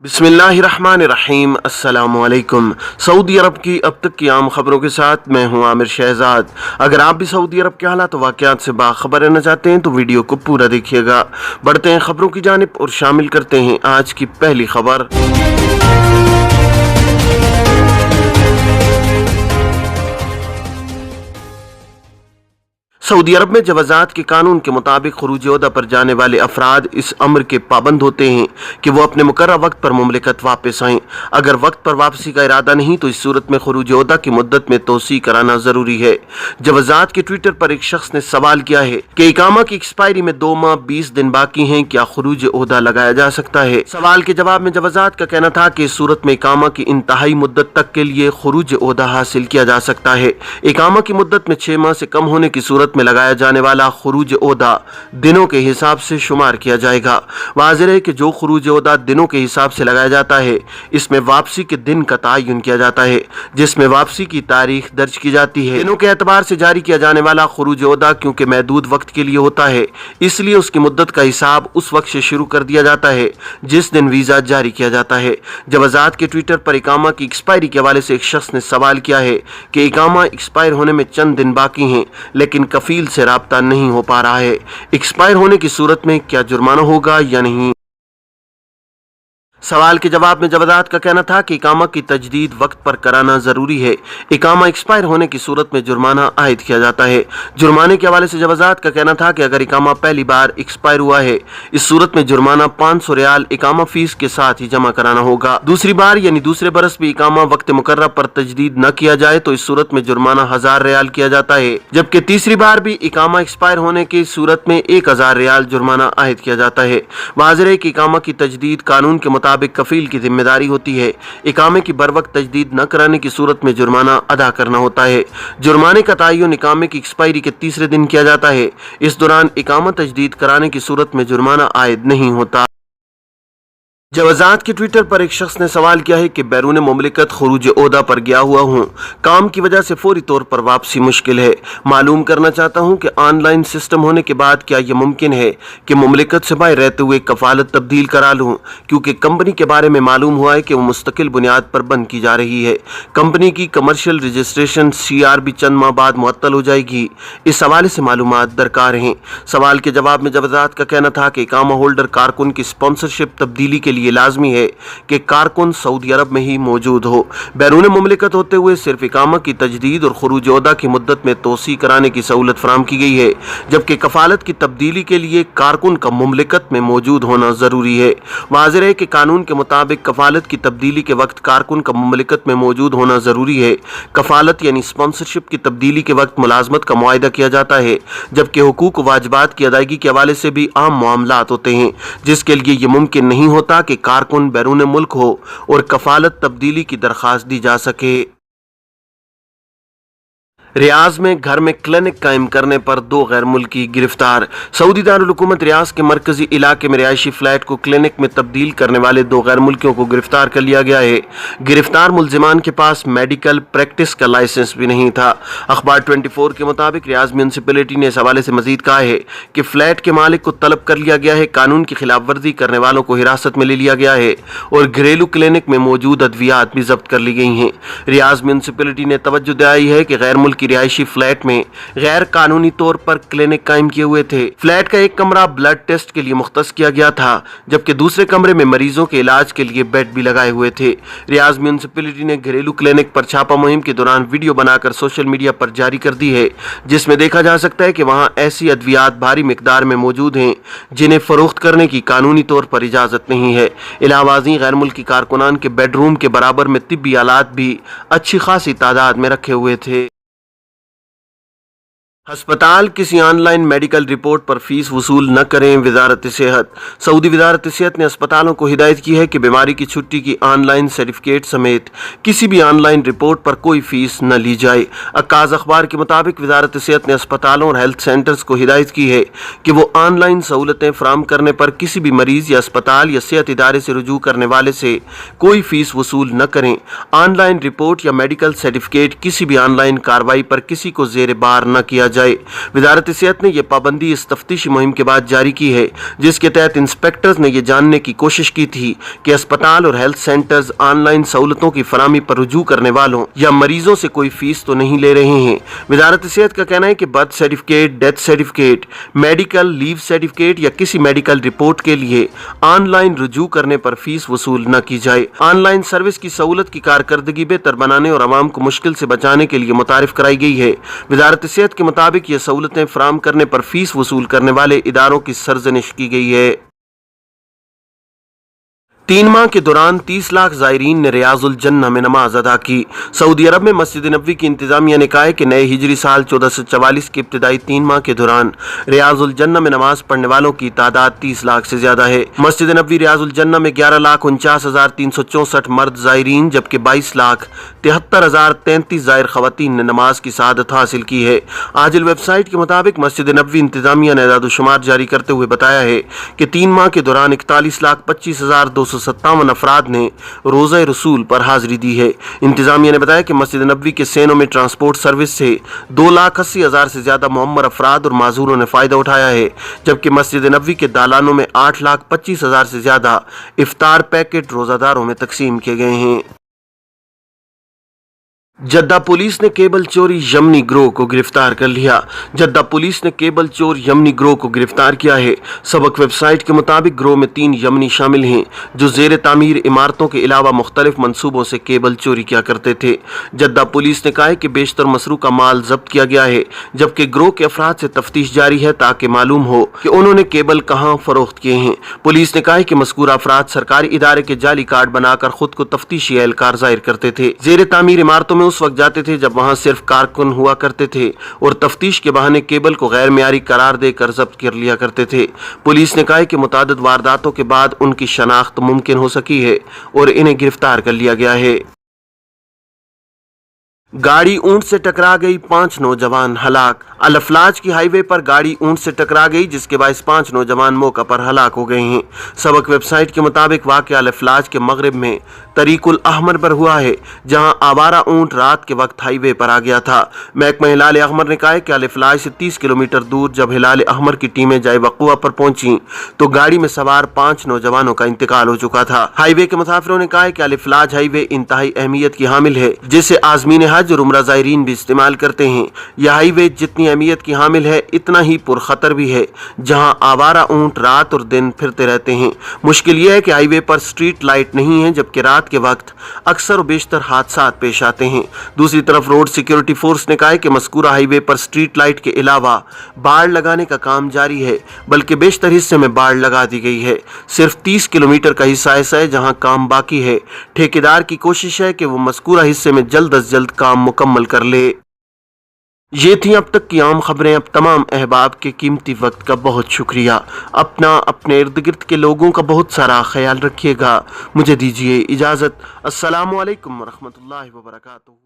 बिस्मिल्लाहिर्रहमानिर्रहीम। अस्सलामुअलैकुम। सऊदी अरब की अब तक की आम खबरों के साथ मैं हूं आमिर शहजाद। अगर आप भी सऊदी अरब के हालात वाक़यात से बाखबर रहना चाहते हैं तो वीडियो को पूरा देखिएगा। बढ़ते हैं खबरों की जानिब और शामिल करते हैं आज की पहली खबर। सऊदी अरब में जवाज़ात के कानून के मुताबिक खुरूज ओहदा पर जाने वाले अफराद इस अम्र के पाबंद होते हैं कि वो अपने मुकर्रर वक्त पर मुमलिकत वापस आएँ। अगर वक्त पर वापसी का इरादा नहीं तो इस सूरत में खुरूज ओहदा की मुद्दत में तोसी कराना जरूरी है। जवाज़ात के ट्विटर पर एक शख्स ने सवाल किया है कि इकामा की एक्सपायरी में 2 माह 20 दिन बाकी हैं, क्या खुरूज ओहदा लगाया जा सकता है? सवाल के जवाब में जवाज़ात का कहना था कि इस सूरत में इकामा की इंतहाई मुद्दत तक के लिए खुरूज ओहदा हासिल किया जा सकता है। इकामा की मुद्दत में 6 माह से कम होने की सूरत में लगाया जाने वाला खुरूज ओहदा दिनों के हिसाब से शुमार किया जाएगा। वाज़ेह है कि जो खुरूज ओहदा दिनों के हिसाब से लगाया जाता है इसमें वापसी के दिन का तयन किया जाता है, जिसमें वापसी की तारीख दर्ज की जाती है। दिनों के एतबार से जारी किया जाने वाला खुरूज ओहदा क्योंकि महदूद वक्त के लिए होता है, इसलिए उसकी मुद्दत का हिसाब उस वक्त से शुरू कर दिया जाता है जिस दिन वीज़ा जारी किया जाता है। जवाज़ात के ट्विटर पर इकामा की एक्सपायरी के हवाले से एक शख्स ने सवाल किया है कि इकामा एक्सपायर होने में चंद दिन बाकी हैं लेकिन कफील से राब्ता नहीं हो पा रहा है, एक्सपायर होने की सूरत में क्या जुर्माना होगा या नहीं? सवाल के जवाब में जवाज़ात का कहना था कि इकामा की तजदीद वक्त पर कराना जरूरी है। इकामा एक्सपायर होने की सूरत में जुर्माना आयद किया जाता है। जुर्माने के हवाले से जवाज़ात का कहना था कि अगर इकामा पहली बार एक्सपायर हुआ है इस सूरत में जुर्माना 500 रियाल इकामा फीस के साथ ही जमा कराना होगा। दूसरी बार यानी दूसरे बरस भी इकामा वक्त मुकर्रर पर तजदीद न किया जाए तो इस सूरत में जुर्माना 1000 रियाल किया जाता है, जबकि तीसरी बार भी इकामा एक्सपायर होने की सूरत में 1000 रियाल जुर्माना आयद किया जाता है। वाज़ेह है कि इकामा की तजदीद कानून के मुताबिक कफील की जिम्मेदारी होती है। इकामे की बर वक्त तजदीद न कराने की सूरत में जुर्माना अदा करना होता है। जुर्माने का तयन इकामे की एक्सपायरी के तीसरे दिन किया जाता है। इस दौरान इकामा तजदीद कराने की सूरत में जुर्माना आयद नहीं होता। जवाज़ात के ट्विटर पर एक शख्स ने सवाल किया है कि बैरून मुमलिकत खुरूज ओहदा पर गया हुआ हूँ, काम की वजह से फौरी तौर पर वापसी मुश्किल है। मालूम करना चाहता हूँ कि ऑनलाइन सिस्टम होने के बाद क्या यह मुमकिन है कि मुमलिकत से बाहर रहते हुए कफालत तब्दील करा लूँ, क्योंकि कंपनी के बारे में मालूम हुआ है कि वो मुस्तकिल बुनियाद पर बंद की जा रही है। कंपनी की कमर्शियल रजिस्ट्रेशन CRB चंद माह बाद मुअत्तल हो जाएगी। इस हवाले से मालूमात दरकार हैं। सवाल के जवाब में जवाज़ात का कहना था कि इकामा होल्डर कारकुन की स्पॉन्सरशिप तब्दीली के लिए ये लाजमी है कि कारकुन सऊदी अरब में ही मौजूद हो। बैरून मुमलिकत होते हुए सिर्फ इकामा की तजदीद और खुरूज ओहदा की मुद्दत में तोसी कराने की सहूलत फराम की गई है, जबकि कफालत की तब्दीली के लिए कारकुन का मुमलिकत में मौजूद होना जरूरी है। वाज़ेह है कि कानून के मुताबिक कफालत की तब्दीली के वक्त कारकुन का मुमलिकत में मौजूद होना जरूरी है। कफालत यानी स्पॉन्सरशिप की तब्दीली के वक्त मुलाजमत का मुआहदा किया जाता है, जबकि हुकूक वाजिबात की अदायगी के हवाले से भी आम मामलात होते हैं, जिसके लिए ये मुमकिन नहीं होता कि कारकुन बैरून मुल्क हो और कफालत तब्दीली की दरख्वास्त दी जा सके। रियाज में घर में क्लिनिक कायम करने पर 2 गैर मुल्की गिरफ्तार। सऊदी दारुल हुकूमत रियाज के मरकजी इलाके में रिहायशी फ्लैट को क्लिनिक में तब्दील करने वाले 2 गैर मुल्कियों को गिरफ्तार कर लिया गया है। गिरफ्तार मुलजिमान के पास मेडिकल प्रैक्टिस का लाइसेंस भी नहीं था। अखबार 24 के मुताबिक रियाज म्यूनसिपलिटी ने इस हवाले से मजीद कहा है कि फ्लैट के मालिक को तलब कर लिया गया है, कानून की खिलाफ वर्जी करने वालों को हिरासत में ले लिया गया है और घरेलू क्लिनिक में मौजूद अद्वियात भी जब्त कर ली गई हैं। रियाज म्यूनसिपलिटी ने तवज्जो दिलाई है कि गैर मुल्की रिहायशी फ्लैट में गैर कानूनी तौर पर क्लिनिक कायम किए हुए थे। फ्लैट का एक कमरा ब्लड टेस्ट के लिए मुख्तस किया गया था, जबकि दूसरे कमरे में मरीजों के इलाज के लिए बेड भी लगाए हुए थे। रियाज म्यूनसिपलिटी ने घरेलू क्लिनिक पर छापा मुहिम के दौरान वीडियो बनाकर सोशल मीडिया पर जारी कर दी है, जिसमें देखा जा सकता है कि वहां ऐसी अद्वियात भारी मिकदार में मौजूद हैं जिन्हें फरोख्त करने की कानूनी तौर पर इजाजत नहीं है। इलावाजी गैर मुल्की कारकुनान के बेडरूम के बराबर में तिब्बी आलात भी अच्छी खासी तादाद में रखे हुए थे। अस्पताल किसी ऑनलाइन मेडिकल रिपोर्ट पर फीस वसूल न करें। वजारत सेहत। सऊदी वजारत सेहत ने अस्पतालों को हिदायत की है कि बीमारी की छुट्टी की ऑनलाइन सर्टिफिकेट समेत किसी भी ऑनलाइन रिपोर्ट पर कोई फीस न ली जाए। अक्काज अखबार के मुताबिक वजारत सेहत ने अस्पतालों और हेल्थ सेंटर्स को हिदायत की है कि वो ऑनलाइन सहूलतें फराम करने पर किसी भी मरीज या अस्पताल या सेहत इदारे से रुजू करने वाले से कोई फीस वसूल न करें। ऑनलाइन रिपोर्ट या मेडिकल सर्टिफिकेट किसी भी ऑनलाइन कार्रवाई पर किसी को जेर बार न किया जाए। वजारत सेहत ने यह पाबंदी इस तफ्तीशी मुहिम के बाद जारी की है, जिसके तहत इंस्पेक्टर्स ने यह जानने की कोशिश की थी कि अस्पताल और हेल्थ सेंटर्स ऑनलाइन सहूलतों की फराहमी पर रुजू करने वालों या मरीजों से कोई फीस तो नहीं ले रहे हैं। वजारत सेहत का कहना है कि birth certificate, death certificate, medical leave certificate या किसी मेडिकल रिपोर्ट के लिए ऑनलाइन रुजू करने पर फीस वसूल न की जाए। ऑनलाइन सर्विस की सहूलत की कारकर्दगी बेहतर बनाने और आवाम को मुश्किल से बचाने के लिए मुतारिफ कराई गई है। वजारत सेहत के मुताबिक ये सहूलतें फराहम करने पर फीस वसूल करने वाले इदारों की सरजनिश की गई है। 3 माह के दौरान 30 लाख ज़ायरीन ने रियाजुल जन्नह में नमाज अदा की। सऊदी अरब में मस्जिद नबवी की इंतजामिया ने कहा है कि नए हिजरी साल 1444 के इब्तिदाई 3 माह के दौरान रियाजुल जन्नह में नमाज पढ़ने वालों की तादाद 30 लाख से ज्यादा है। मस्जिद नबवी रियाजुल जन्नह में 11,49,364 मर्द ज़ायरीन जबकि 22,73,033 ज़ायर ख़वातीन ने नमाज की सआदत हासिल की है। आजिल वेबसाइट के मुताबिक मस्जिद नबवी इंतजामिया ने अदाद-ओ-शुमार जारी करते हुए बताया है कि 3 माह के दौरान 41,25,257 अफराद ने रोज़ा रसूल पर हाजिरी दी है। इंतजामिया ने बताया कि मस्जिद नबवी के सेनों में ट्रांसपोर्ट सर्विस से 2,80,000 से ज्यादा मुअम्मर अफराद और माजूरों ने फायदा उठाया है, जबकि मस्जिद नबवी के दालानों में 8,25,000 से ज्यादा इफ्तार पैकेट रोजादारों में तकसीम किए गए हैं। जद्दा पुलिस ने केबल चोरी यमनी ग्रोह को गिरफ्तार कर लिया। जद्दा पुलिस ने केबल चोर यमनी ग्रोह को गिरफ्तार किया है। सबक वेबसाइट के मुताबिक ग्रोह में 3 यमनी शामिल हैं जो जेर तामीर इमारतों के अलावा मुख्तलिफ मंसूबों से केबल चोरी किया करते थे। जद्दा पुलिस ने कहा है कि बेशतर मसरूका माल जब्त किया गया है, जबकि ग्रोह के अफराद से तफ्तीश जारी है ताकि मालूम हो कि उन्होंने केबल कहाँ फरोख्त किए हैं। पुलिस ने कहा है कि मज़कूरा अफराद सरकारी इदारे के जाली कार्ड बनाकर खुद को तफ्तीशी एहलकार जाहिर करते थे। जेर तामीर इमारतों में उस वक्त जाते थे जब वहां सिर्फ कारकुन हुआ करते थे और तफ्तीश के बहाने केबल को गैर मियारी करार देकर जब्त कर लिया करते थे। पुलिस ने कहा है कि मुतादिद वारदातों के बाद उनकी शनाख्त मुमकिन हो सकी है और इन्हें गिरफ्तार कर लिया गया है। गाड़ी ऊंट से टकरा गई, 5 नौजवान हलाक। अल-अफलाज की हाईवे पर गाड़ी ऊंट से टकरा गई जिसके बायस 5 नौजवान मौका पर हलाक हो गए हैं। सबक वेबसाइट के मुताबिक वाक़या अल-अफलाज के मगरिब में तरीकुल अहमर पर हुआ है, जहां आवारा ऊंट रात के वक्त हाईवे पर आ गया था। महकमा हिलाल अहमर ने कहा है कि अल-अफलाज से 30 किलोमीटर दूर जब हिलाल अहमर की टीमें जाए वक़ुआ पर पहुंची तो गाड़ी में सवार 5 नौजवानों का इंतकाल हो चुका था। हाईवे के मुसाफिरों ने कहा है कि अल-अफलाज हाईवे इंतहाई अहमियत की हामिल है, जिसे आज़मीन हज और उम्रा ज़ायरीन भी इस्तेमाल करते हैं। यह हाईवे जितनी अहमियत की हामिल है इतना ही पुरखतर भी है, जहां आवारा ऊंट रात और दिन फिरते रहते हैं। मुश्किल यह है कि हाईवे पर स्ट्रीट लाइट नहीं है, जबकि रात के वक्त अक्सर और बेशतर हादसात पेश आते हैं। दूसरी तरफ रोड सिक्योरिटी फोर्स ने कहा है कि मज़कूरा हाईवे पर स्ट्रीट लाइट के अलावा बाड़ लगाने का काम जारी है, बल्कि बेशतर हिस्से में बाड़ लगा दी गई है। सिर्फ 30 किलोमीटर का हिस्सा ऐसा है जहां काम बाकी है। ठेकेदार की कोशिश है कि वो मज़कूरा हिस्से में जल्द अज जल्द काम मुकम्मल कर ले। ये थी अब तक की आम खबरें। अब तमाम अहबाब के कीमती वक्त का बहुत शुक्रिया। अपना, अपने इर्द गिर्द के लोगों का बहुत सारा ख्याल रखिएगा। मुझे दीजिए इजाज़त। अस्सलामु अलैकुम वरहमतुल्लाहि वबरकातुहू।